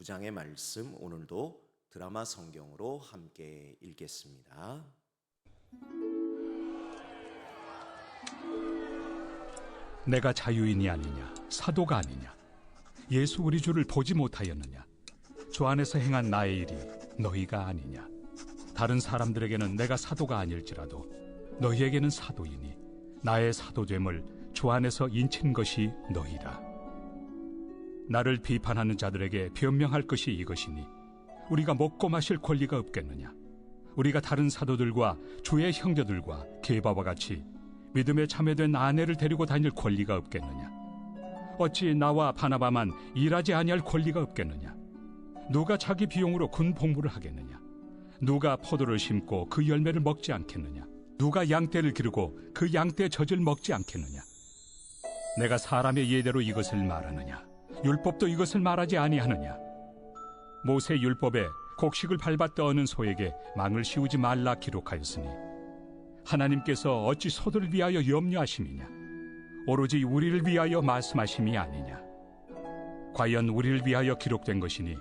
9장의 말씀 오늘도 드라마 성경으로 함께 읽겠습니다. 내가 자유인이 아니냐, 사도가 아니냐, 예수 우리 주를 보지 못하였느냐, 주 안에서 행한 나의 일이 너희가 아니냐. 다른 사람들에게는 내가 사도가 아닐지라도 너희에게는 사도이니 나의 사도됨을 주 안에서 인친 것이 너희라. 나를 비판하는 자들에게 변명할 것이 이것이니 우리가 먹고 마실 권리가 없겠느냐. 우리가 다른 사도들과 주의 형제들과 게바와 같이 믿음에 참여된 아내를 데리고 다닐 권리가 없겠느냐. 어찌 나와 바나바만 일하지 아니할 권리가 없겠느냐. 누가 자기 비용으로 군 복무를 하겠느냐. 누가 포도를 심고 그 열매를 먹지 않겠느냐. 누가 양떼를 기르고 그 양떼의 젖을 먹지 않겠느냐. 내가 사람의 예대로 이것을 말하느냐. 율법도 이것을 말하지 아니하느냐. 모세 율법에 곡식을 밟아 떠는 소에게 망을 씌우지 말라 기록하였으니 하나님께서 어찌 소들을 위하여 염려하심이냐. 오로지 우리를 위하여 말씀하심이 아니냐. 과연 우리를 위하여 기록된 것이니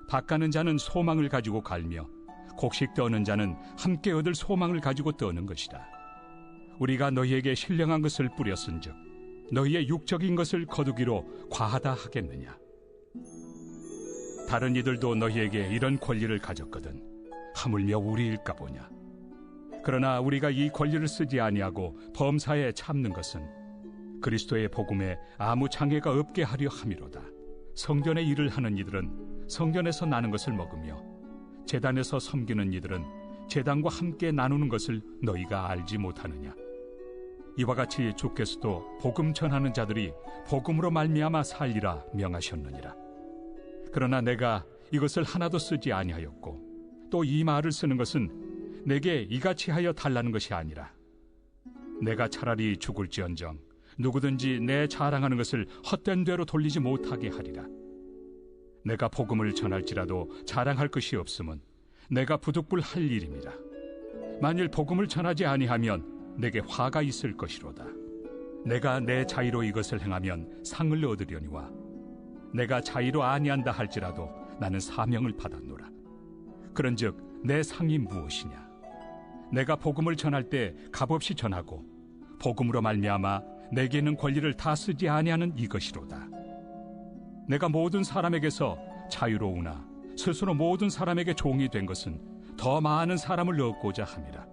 밭가는 자는 소망을 가지고 갈며 곡식 떠는 자는 함께 얻을 소망을 가지고 떠는 것이라. 우리가 너희에게 신령한 것을 뿌렸은즉 너희의 육적인 것을 거두기로 과하다 하겠느냐. 다른 이들도 너희에게 이런 권리를 가졌거든 하물며 우리일까 보냐. 그러나 우리가 이 권리를 쓰지 아니하고 범사에 참는 것은 그리스도의 복음에 아무 장애가 없게 하려 함이로다. 성전의 일을 하는 이들은 성전에서 나는 것을 먹으며 제단에서 섬기는 이들은 제단과 함께 나누는 것을 너희가 알지 못하느냐. 이와 같이 주께서도 복음 전하는 자들이 복음으로 말미암아 살리라 명하셨느니라. 그러나 내가 이것을 하나도 쓰지 아니하였고 또 이 말을 쓰는 것은 내게 이같이 하여 달라는 것이 아니라 내가 차라리 죽을지언정 누구든지 내 자랑하는 것을 헛된 대로 돌리지 못하게 하리라. 내가 복음을 전할지라도 자랑할 것이 없음은 내가 부득불할 일임이라. 만일 복음을 전하지 아니하면 내게 화가 있을 것이로다. 내가 내 자의로 이것을 행하면 상을 얻으려니와 내가 자의로 아니한다 할지라도 나는 사명을 받았노라. 그런즉 내 상이 무엇이냐. 내가 복음을 전할 때 값없이 전하고 복음으로 말미암아 내게 있는 권리를 다 쓰지 아니하는 이것이로다. 내가 모든 사람에게서 자유로우나 스스로 모든 사람에게 종이 된 것은 더 많은 사람을 얻고자 함이라.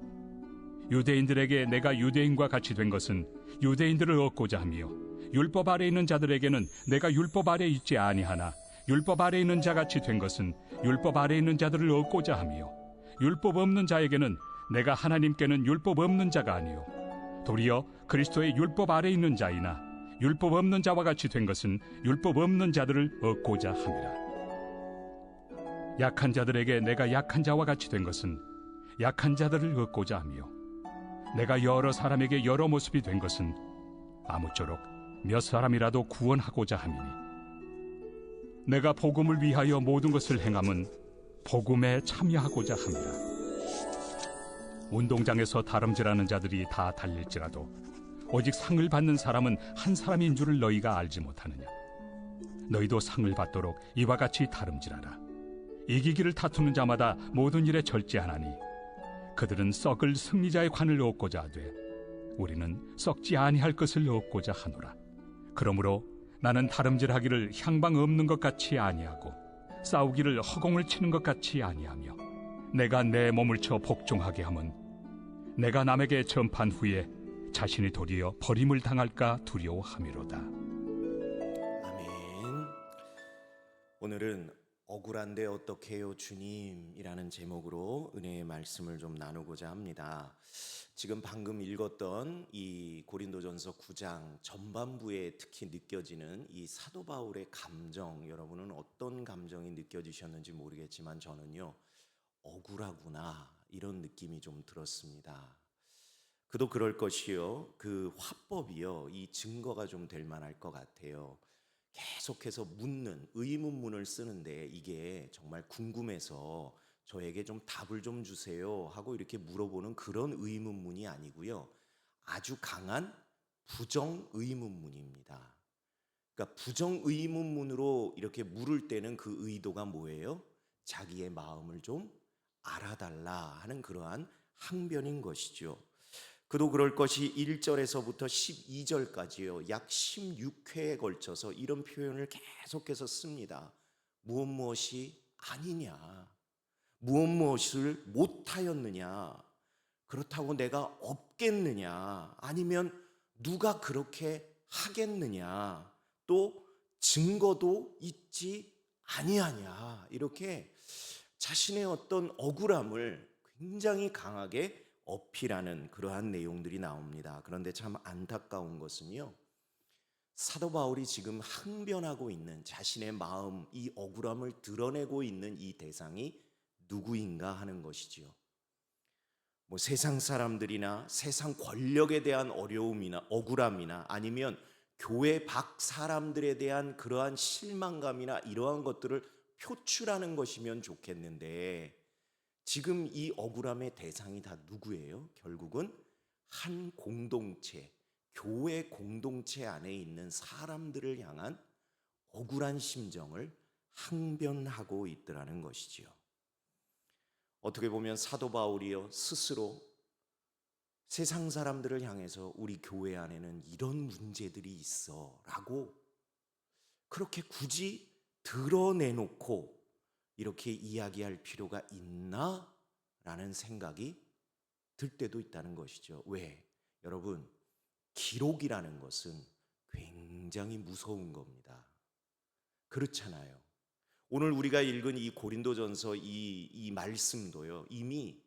유대인들에게 내가 유대인과 같이 된 것은 유대인들을 얻고자 하며 율법 아래 있는 자들에게는 내가 율법 아래 있지 아니하나 율법 아래 있는 자같이 된 것은 율법 아래 있는 자들을 얻고자 하며 율법 없는 자에게는 내가 하나님께는 율법 없는 자가 아니요 도리어 그리스도의 율법 아래 있는 자이나 율법 없는 자와 같이 된 것은 율법 없는 자들을 얻고자 함이라. 약한 자들에게 내가 약한 자와 같이 된 것은 약한 자들을 얻고자 하며 내가 여러 사람에게 여러 모습이 된 것은 아무쪼록 몇 사람이라도 구원하고자 함이니 내가 복음을 위하여 모든 것을 행함은 복음에 참여하고자 함이라. 운동장에서 다름질하는 자들이 다 달릴지라도 오직 상을 받는 사람은 한 사람인 줄을 너희가 알지 못하느냐. 너희도 상을 받도록 이와 같이 다름질하라. 이기기를 다투는 자마다 모든 일에 절제하나니 그들은 썩을 승리자의 관을 얻고자 하되 우리는 썩지 아니할 것을 얻고자 하노라. 그러므로 나는 다름질하기를 향방 없는 것 같이 아니하고 싸우기를 허공을 치는 것 같이 아니하며 내가 내 몸을 쳐 복종하게 함은 내가 남에게 전판 후에 자신이 도리어 버림을 당할까 두려워함이로다. 아멘. 오늘은 억울한데 어떡해요 주님이라는 제목으로 은혜의 말씀을 좀 나누고자 합니다. 지금 방금 읽었던 이 고린도전서 9장 전반부에 특히 느껴지는 이 사도 바울의 감정, 여러분은 어떤 감정이 느껴지셨는지 모르겠지만 저는요, 억울하구나 이런 느낌이 좀 들었습니다. 그도 그럴 것이요, 그 화법이요, 이 증거가 좀 될 만할 것 같아요. 계속해서 묻는 의문문을 쓰는데 이게 정말 궁금해서 저에게 좀 답을 좀 주세요 하고 이렇게 물어보는 그런 의문문이 아니고요, 아주 강한 부정 의문문입니다. 그러니까 부정의문문으로 이렇게 물을 때는 그 의도가 뭐예요? 자기의 마음을 좀 알아달라 하는 그러한 항변인 것이죠. 그도 그럴 것이 1절에서부터 12절까지요. 약 16회에 걸쳐서 이런 표현을 계속해서 씁니다. 무엇이 아니냐, 무엇을 못하였느냐, 그렇다고 내가 없겠느냐, 아니면 누가 그렇게 하겠느냐, 또 증거도 있지 아니하냐, 이렇게 자신의 어떤 억울함을 굉장히 강하게 어필하는 그러한 내용들이 나옵니다. 그런데 참 안타까운 것은요, 사도 바울이 지금 항변하고 있는 자신의 마음, 이 억울함을 드러내고 있는 이 대상이 누구인가 하는 것이지요. 뭐 세상 사람들이나 세상 권력에 대한 어려움이나 억울함이나 아니면 교회 밖 사람들에 대한 그러한 실망감이나 이러한 것들을 표출하는 것이면 좋겠는데, 지금 이 억울함의 대상이 다 누구예요? 결국은 한 공동체, 교회 공동체 안에 있는 사람들을 향한 억울한 심정을 항변하고 있더라는 것이지요. 어떻게 보면 사도 바울이요 스스로 세상 사람들을 향해서 우리 교회 안에는 이런 문제들이 있어 라고 그렇게 굳이 드러내놓고 이렇게 이야기할 필요가 있나? 라는 생각이 들 때도 있다는 것이죠. 왜? 여러분, 기록이라는 것은 굉장히 무서운 겁니다. 그렇잖아요. 오늘 우리가 읽은 이 고린도전서 이 말씀도요, 이미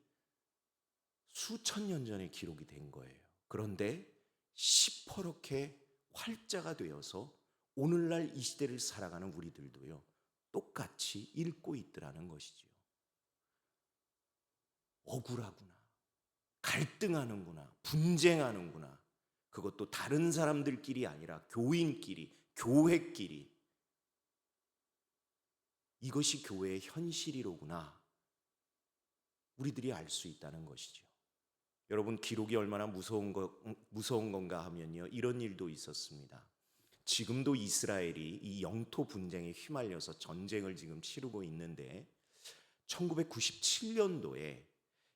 수천 년 전에 기록이 된 거예요. 그런데 시퍼렇게 활자가 되어서 오늘날 이 시대를 살아가는 우리들도요, 똑같이 읽고 있더라는 것이지요. 억울하구나, 갈등하는구나, 분쟁하는구나. 그것도 다른 사람들끼리 아니라 교인끼리, 교회끼리. 이것이 교회의 현실이로구나. 우리들이 알 수 있다는 것이죠. 여러분, 기록이 얼마나 무서운 건가 하면요, 이런 일도 있었습니다. 지금도 이스라엘이 이 영토 분쟁에 휘말려서 전쟁을 지금 치르고 있는데 1997년도에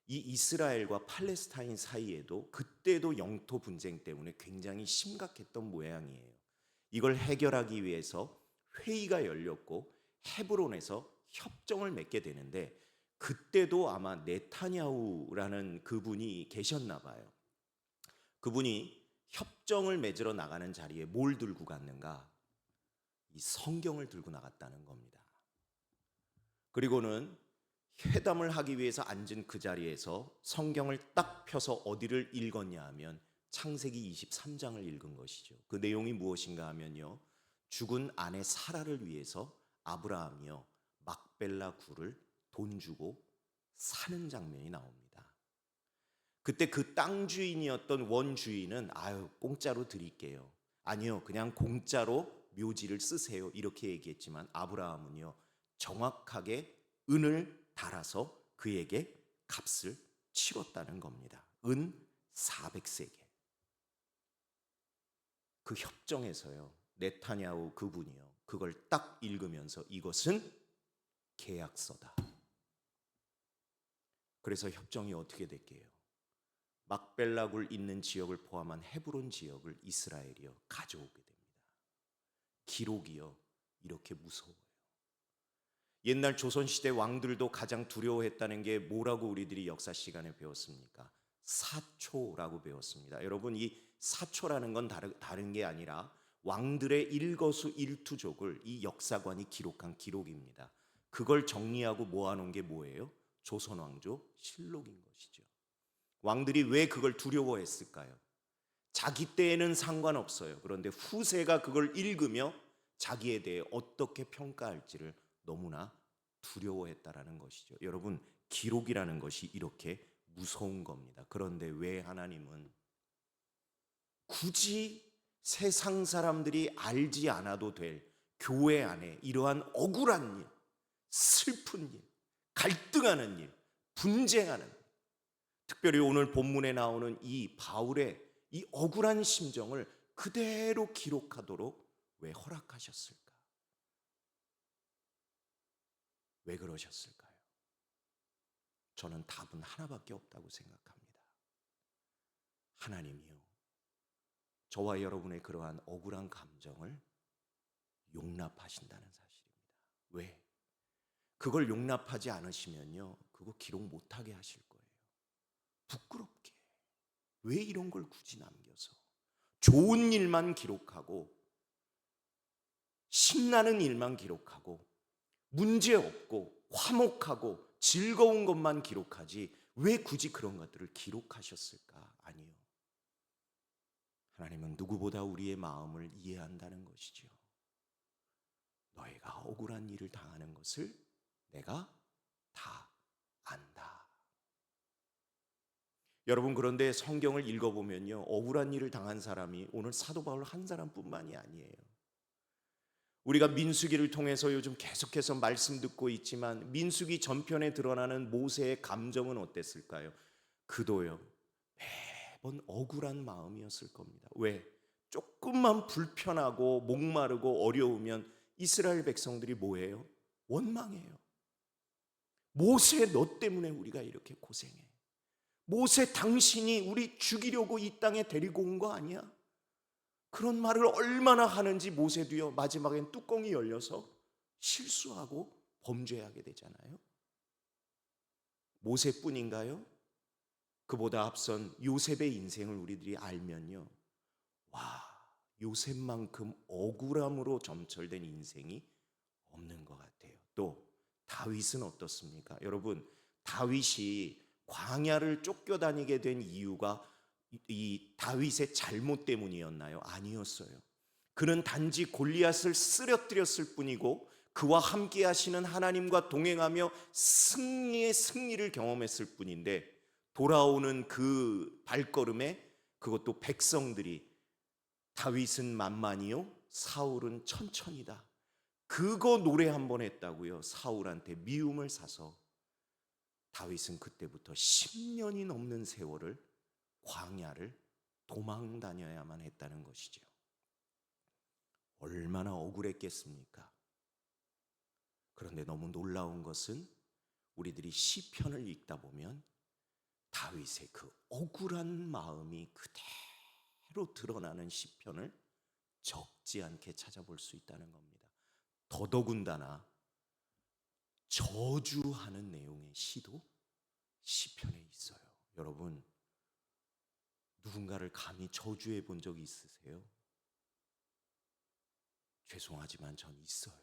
이 이스라엘과 팔레스타인 사이에도 그때도 영토 분쟁 때문에 굉장히 심각했던 모양이에요. 이걸 해결하기 위해서 회의가 열렸고 헤브론에서 협정을 맺게 되는데, 그때도 아마 네타냐후라는 그분이 계셨나 봐요. 그분이 협정을 맺으러 나가는 자리에 뭘 들고 갔는가? 이 성경을 들고 나갔다는 겁니다. 그리고는 회담을 하기 위해서 앉은 그 자리에서 성경을 딱 펴서 어디를 읽었냐 하면 창세기 23장을 읽은 것이죠. 그 내용이 무엇인가 하면요, 죽은 아내 사라를 위해서 아브라함이요 막벨라 굴을 돈 주고 사는 장면이 나옵니다. 그때 그 땅 주인이었던 원 주인은 아유 공짜로 드릴게요, 아니요 그냥 공짜로 묘지를 쓰세요, 이렇게 얘기했지만 아브라함은요 정확하게 은을 달아서 그에게 값을 치렀다는 겁니다. 은 400세겔. 그 협정에서요 네타냐후 그분이요 그걸 딱 읽으면서 이것은 계약서다. 그래서 협정이 어떻게 됐게요? 막벨라굴 있는 지역을 포함한 헤브론 지역을 이스라엘이요 가져오게 됩니다. 기록이요 이렇게 무서워요. 옛날 조선시대 왕들도 가장 두려워했다는 게 뭐라고 우리들이 역사 시간에 배웠습니까? 사초라고 배웠습니다. 여러분, 이 사초라는 건 다른 게 아니라 왕들의 일거수일투족을 이 역사관이 기록한 기록입니다. 그걸 정리하고 모아놓은 게 뭐예요? 조선왕조 실록인 것이죠. 왕들이 왜 그걸 두려워했을까요? 자기 때에는 상관없어요. 그런데 후세가 그걸 읽으며 자기에 대해 어떻게 평가할지를 너무나 두려워했다라는 것이죠. 여러분, 기록이라는 것이 이렇게 무서운 겁니다. 그런데 왜 하나님은 굳이 세상 사람들이 알지 않아도 될 교회 안에 이러한 억울한 일, 슬픈 일, 갈등하는 일, 분쟁하는 일, 특별히 오늘 본문에 나오는 이 바울의 이 억울한 심정을 그대로 기록하도록 왜 허락하셨을까? 왜 그러셨을까요? 저는 답은 하나밖에 없다고 생각합니다. 하나님이요, 저와 여러분의 그러한 억울한 감정을 용납하신다는 사실입니다. 왜? 그걸 용납하지 않으시면요, 그거 기록 못하게 하실 거예요. 부끄럽게. 왜 이런 걸 굳이 남겨서? 좋은 일만 기록하고, 신나는 일만 기록하고, 문제 없고, 화목하고, 즐거운 것만 기록하지, 왜 굳이 그런 것들을 기록하셨을까? 아니요. 하나님은 누구보다 우리의 마음을 이해한다는 것이죠. 너희가 억울한 일을 당하는 것을 내가 다 안다. 여러분, 그런데 성경을 읽어보면요, 억울한 일을 당한 사람이 오늘 사도 바울 한 사람뿐만이 아니에요. 우리가 민수기를 통해서 요즘 계속해서 말씀 듣고 있지만 민수기 전편에 드러나는 모세의 감정은 어땠을까요? 그도요, 매번 억울한 마음이었을 겁니다. 왜? 조금만 불편하고 목마르고 어려우면 이스라엘 백성들이 뭐해요? 원망해요. 모세, 너 때문에 우리가 이렇게 고생해. 모세, 당신이 우리 죽이려고 이 땅에 데리고 온 거 아니야? 그런 말을 얼마나 하는지 모세도요, 마지막엔 뚜껑이 열려서 실수하고 범죄하게 되잖아요. 모세뿐인가요? 그보다 앞선 요셉의 인생을 우리들이 알면요, 와, 요셉만큼 억울함으로 점철된 인생이 없는 것 같아요. 또 다윗은 어떻습니까? 여러분, 다윗이 광야를 쫓겨다니게 된 이유가 이 다윗의 잘못 때문이었나요? 아니었어요. 그는 단지 골리앗을 쓰러뜨렸을 뿐이고 그와 함께 하시는 하나님과 동행하며 승리의 승리를 경험했을 뿐인데, 돌아오는 그 발걸음에 그것도 백성들이 다윗은 만만이요 사울은 천천히다, 그거 노래 한 번 했다고요. 사울한테 미움을 사서 다윗은 그때부터 10년이 넘는 세월을 광야를 도망 다녀야만 했다는 것이죠. 얼마나 억울했겠습니까? 그런데 너무 놀라운 것은 우리들이 시편을 읽다 보면 다윗의 그 억울한 마음이 그대로 드러나는 시편을 적지 않게 찾아볼 수 있다는 겁니다. 더더군다나 저주하는 내용의 시도 시편에 있어요. 여러분, 누군가를 감히 저주해 본 적이 있으세요? 죄송하지만 전 있어요.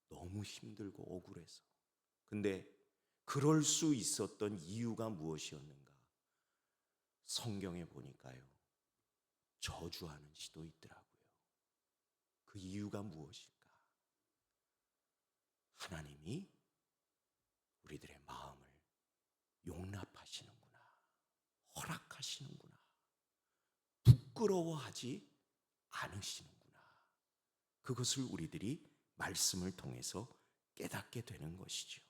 너무 힘들고 억울해서. 근데 그럴 수 있었던 이유가 무엇이었는가? 성경에 보니까요, 저주하는 시도 있더라고요. 그 이유가 무엇일까? 하나님이 우리들의 마음을 용납하시는구나, 허락하시는구나, 부끄러워하지 않으시는구나, 그것을 우리들이 말씀을 통해서 깨닫게 되는 것이죠.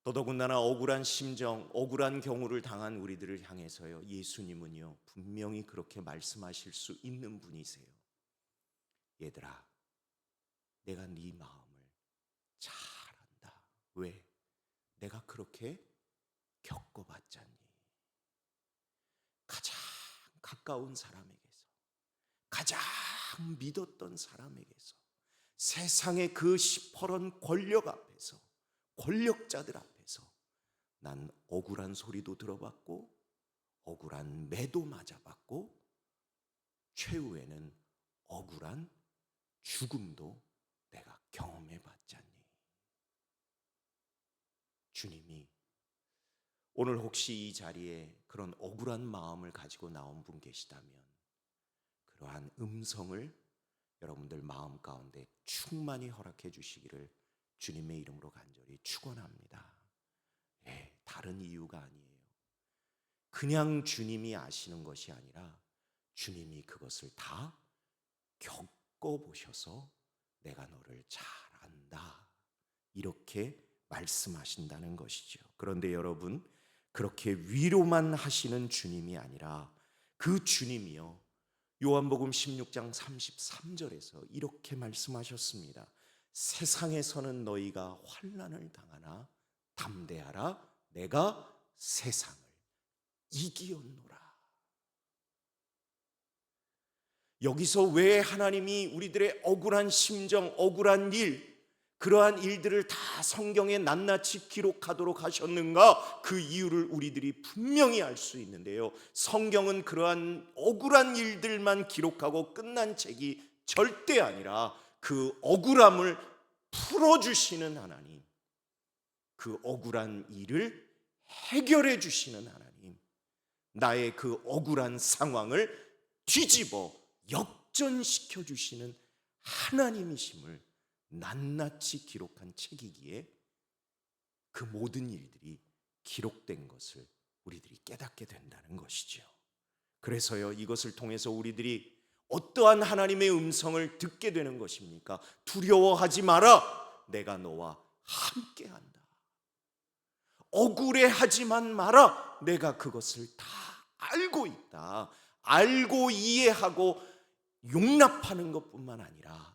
더더군다나 억울한 심정, 억울한 경우를 당한 우리들을 향해서요, 예수님은요 분명히 그렇게 말씀하실 수 있는 분이세요. 얘들아, 내가 네 마음을 잘 안다. 왜? 내가 그렇게 겪어봤잖니. 가장 가까운 사람에게서, 가장 믿었던 사람에게서, 세상의 그 시퍼런 권력 앞에서, 권력자들 앞에서 난 억울한 소리도 들어봤고 억울한 매도 맞아봤고 최후에는 억울한 죽음도 내가 경험해봤잖니. 주님이 오늘 혹시 이 자리에 그런 억울한 마음을 가지고 나온 분 계시다면 그러한 음성을 여러분들 마음 가운데 충만히 허락해 주시기를 주님의 이름으로 간절히 축원합니다. 다른 이유가 아니에요. 그냥 주님이 아시는 것이 아니라 주님이 그것을 다 겪어보셔서 내가 너를 잘 안다, 이렇게 말씀하신다는 것이죠. 그런데 여러분, 그렇게 위로만 하시는 주님이 아니라 그 주님이요 요한복음 16장 33절에서 이렇게 말씀하셨습니다. 세상에서는 너희가 환난을 당하나 담대하라, 내가 세상을 이기었노라. 여기서 왜 하나님이 우리들의 억울한 심정, 억울한 일, 그러한 일들을 다 성경에 낱낱이 기록하도록 하셨는가? 그 이유를 우리들이 분명히 알 수 있는데요, 성경은 그러한 억울한 일들만 기록하고 끝난 책이 절대 아니라 그 억울함을 풀어주시는 하나님, 그 억울한 일을 해결해 주시는 하나님, 나의 그 억울한 상황을 뒤집어 역전시켜 주시는 하나님이심을 낱낱이 기록한 책이기에 그 모든 일들이 기록된 것을 우리들이 깨닫게 된다는 것이죠. 그래서요, 이것을 통해서 우리들이 어떠한 하나님의 음성을 듣게 되는 것입니까? 두려워하지 마라, 내가 너와 함께한다. 억울해하지만 마라, 내가 그것을 다 알고 있다. 알고 이해하고 용납하는 것뿐만 아니라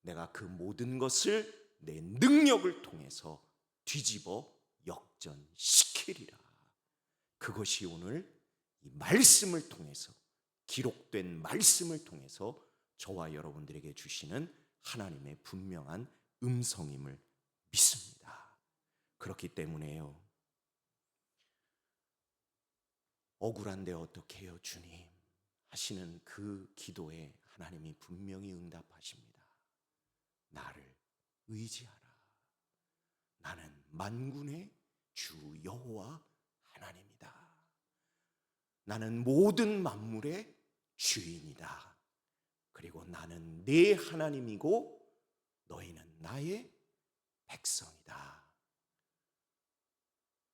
내가 그 모든 것을 내 능력을 통해서 뒤집어 역전시키리라. 그것이 오늘 이 말씀을 통해서, 기록된 말씀을 통해서 저와 여러분들에게 주시는 하나님의 분명한 음성임을 믿습니다. 그렇기 때문에요, 억울한데 어떻게 해요 주님 하시는 그 기도에 하나님이 분명히 응답하십니다. 나를 의지하라. 나는 만군의 주 여호와 하나님이다. 나는 모든 만물의 주인이다. 그리고 나는 네 하나님이고 너희는 나의 백성이다.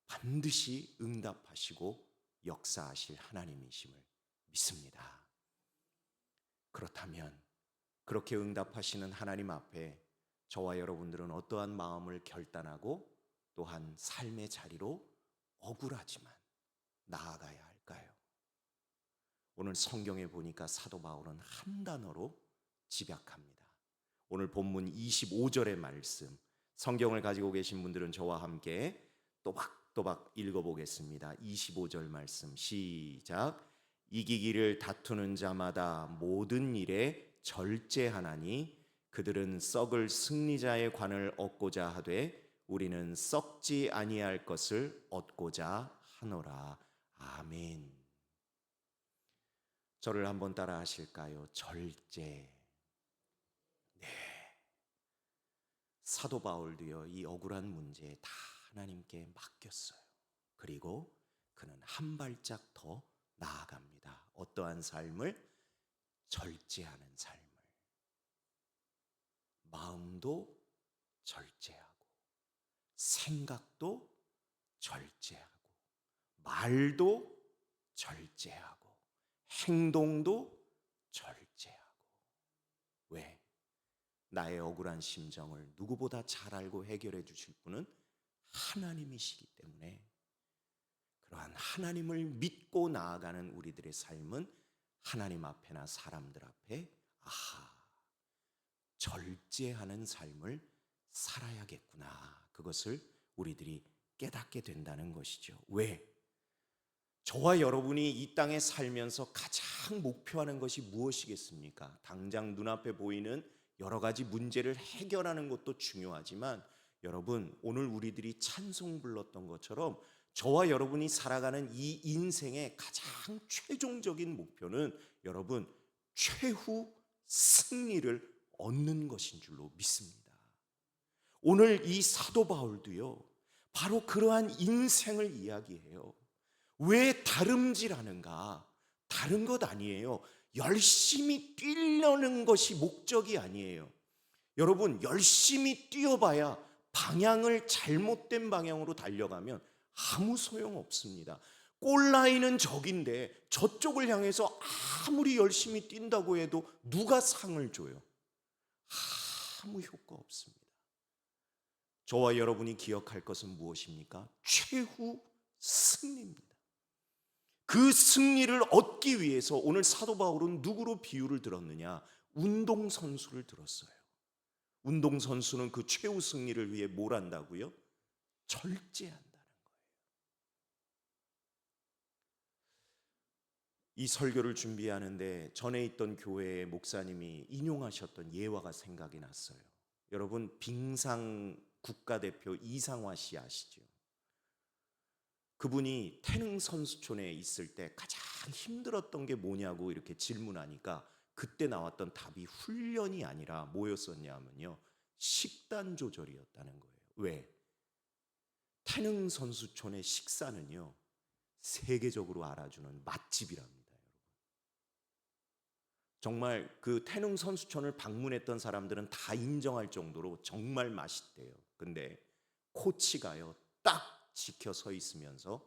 반드시 응답하시고 역사하실 하나님이심을 믿습니다. 그렇다면 그렇게 응답하시는 하나님 앞에 저와 여러분들은 어떠한 마음을 결단하고 또한 삶의 자리로 억울하지만 나아가야 할까요? 오늘 성경에 보니까 사도 바울은 한 단어로 집약합니다. 오늘 본문 25절의 말씀, 성경을 가지고 계신 분들은 저와 함께 또박또박 읽어보겠습니다. 25절 말씀 시작. 이기기를 다투는 자마다 모든 일에 절제하나니 그들은 썩을 승리자의 관을 얻고자 하되 우리는 썩지 아니할 것을 얻고자 하노라. 아멘. 저를 한번 따라 하실까요? 절제. 네. 사도 바울도요, 이 억울한 문제에 다 하나님께 맡겼어요. 그리고 그는 한 발짝 더 나아갑니다. 어떠한 삶을? 절제하는 삶을. 마음도 절제하고 생각도 절제하고 말도 절제하고 행동도 절제하고. 왜? 나의 억울한 심정을 누구보다 잘 알고 해결해 주실 분은 하나님이시기 때문에 그러한 하나님을 믿고 나아가는 우리들의 삶은 하나님 앞에나 사람들 앞에 절제하는 삶을 살아야겠구나, 그것을 우리들이 깨닫게 된다는 것이죠. 왜? 저와 여러분이 이 땅에 살면서 가장 목표하는 것이 무엇이겠습니까? 당장 눈앞에 보이는 여러 가지 문제를 해결하는 것도 중요하지만 여러분, 오늘 우리들이 찬송 불렀던 것처럼 저와 여러분이 살아가는 이 인생의 가장 최종적인 목표는 여러분, 최후 승리를 얻는 것인 줄로 믿습니다. 오늘 이 사도 바울도요, 바로 그러한 인생을 이야기해요. 왜 다름질하는가? 다른 것 아니에요. 열심히 뛰려는 것이 목적이 아니에요. 여러분, 열심히 뛰어봐야 방향을 잘못된 방향으로 달려가면 아무 소용 없습니다. 골라인은 저긴데 저쪽을 향해서 아무리 열심히 뛴다고 해도 누가 상을 줘요? 아무 효과 없습니다. 저와 여러분이 기억할 것은 무엇입니까? 최후 승리입니다. 그 승리를 얻기 위해서 오늘 사도 바울은 누구로 비유를 들었느냐? 운동선수를 들었어요. 운동선수는 그 최후 승리를 위해 뭘 한다고요? 절제한다는 거예요. 이 설교를 준비하는데 전에 있던 교회의 목사님이 인용하셨던 예화가 생각이 났어요. 여러분, 빙상 국가대표 이상화 씨 아시죠? 그분이 태릉 선수촌에 있을 때 가장 힘들었던 게 뭐냐고 이렇게 질문하니까 그때 나왔던 답이 훈련이 아니라 뭐였었냐면요, 식단 조절이었다는 거예요. 왜? 태릉 선수촌의 식사는요, 세계적으로 알아주는 맛집이랍니다. 정말 그 태릉 선수촌을 방문했던 사람들은 다 인정할 정도로 정말 맛있대요. 근데 코치가요, 딱 지켜 서 있으면서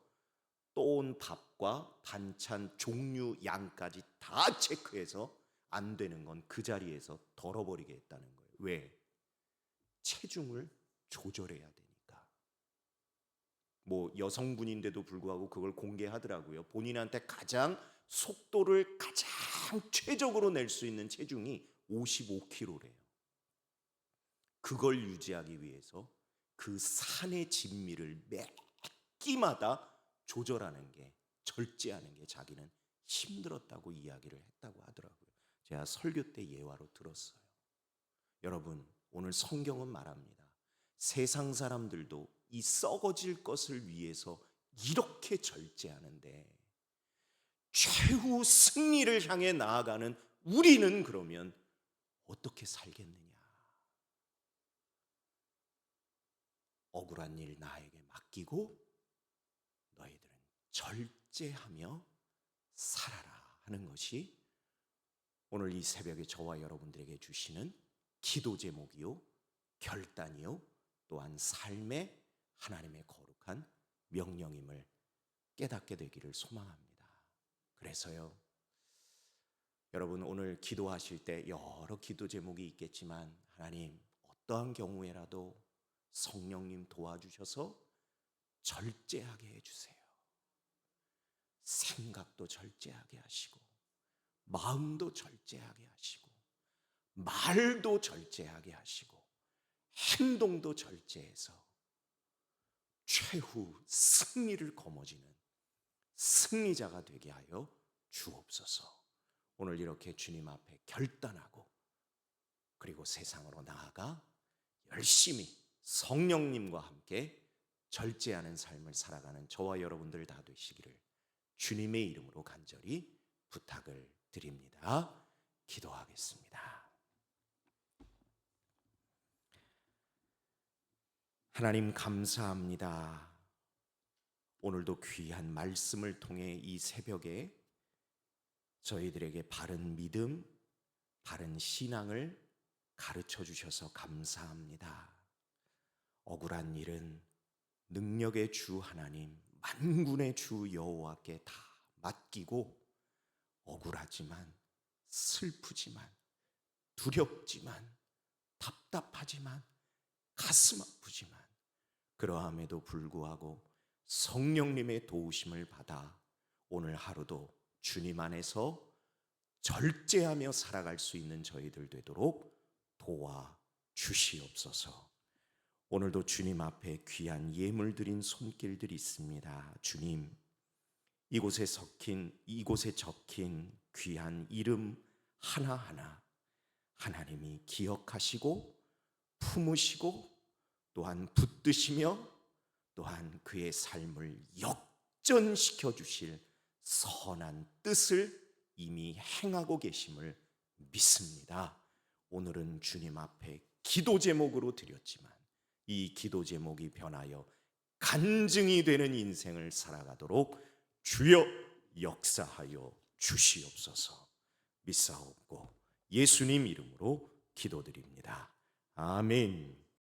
떠온 밥과 반찬 종류 양까지 다 체크해서 안 되는 건 그 자리에서 덜어버리게 했다는 거예요. 왜? 체중을 조절해야 되니까. 뭐 여성분인데도 불구하고 그걸 공개하더라고요. 본인한테 가장 속도를 가장 최적으로 낼 수 있는 체중이 55kg래요. 그걸 유지하기 위해서 그 산의 진미를 매 끼마다 조절하는 게, 절제하는 게 자기는 힘들었다고 이야기를 했다고 하더라고요. 제가 설교 때 예화로 들었어요. 여러분, 오늘 성경은 말합니다. 세상 사람들도 이 썩어질 것을 위해서 이렇게 절제하는데 최후 승리를 향해 나아가는 우리는 그러면 어떻게 살겠느냐? 억울한 일 나에게 맡기고 너희들은 절제하며 살아라 하는 것이 오늘 이 새벽에 저와 여러분들에게 주시는 기도 제목이요, 결단이요, 또한 삶의 하나님의 거룩한 명령임을 깨닫게 되기를 소망합니다. 그래서요, 여러분 오늘 기도하실 때 여러 기도 제목이 있겠지만 하나님, 어떠한 경우에라도 성령님 도와주셔서 절제하게 해주세요. 생각도 절제하게 하시고 마음도 절제하게 하시고 말도 절제하게 하시고 행동도 절제해서 최후 승리를 거머쥐는 승리자가 되게 하여 주옵소서. 오늘 이렇게 주님 앞에 결단하고 그리고 세상으로 나아가 열심히 성령님과 함께 절제하는 삶을 살아가는 저와 여러분들 다 되시기를 주님의 이름으로 간절히 부탁을 드립니다. 기도하겠습니다. 하나님 감사합니다. 오늘도 귀한 말씀을 통해 이 새벽에 저희들에게 바른 믿음, 바른 신앙을 가르쳐 주셔서 감사합니다. 억울한 일은 능력의 주 하나님, 만군의 주 여호와께 다 맡기고 억울하지만 슬프지만 두렵지만 답답하지만 가슴 아프지만 그러함에도 불구하고 성령님의 도우심을 받아 오늘 하루도 주님 안에서 절제하며 살아갈 수 있는 저희들 되도록 도와 주시옵소서. 오늘도 주님 앞에 귀한 예물 드린 손길들이 있습니다. 주님, 이곳에 적힌 귀한 이름 하나하나 하나님이 기억하시고 품으시고 또한 붙드시며 또한 그의 삶을 역전시켜 주실 선한 뜻을 이미 행하고 계심을 믿습니다. 오늘은 주님 앞에 기도 제목으로 드렸지만 이 기도 제목이 변하여 간증이 되는 인생을 살아가도록 주여 역사하여 주시옵소서. 믿사옵고 예수님 이름으로 기도드립니다. 아멘.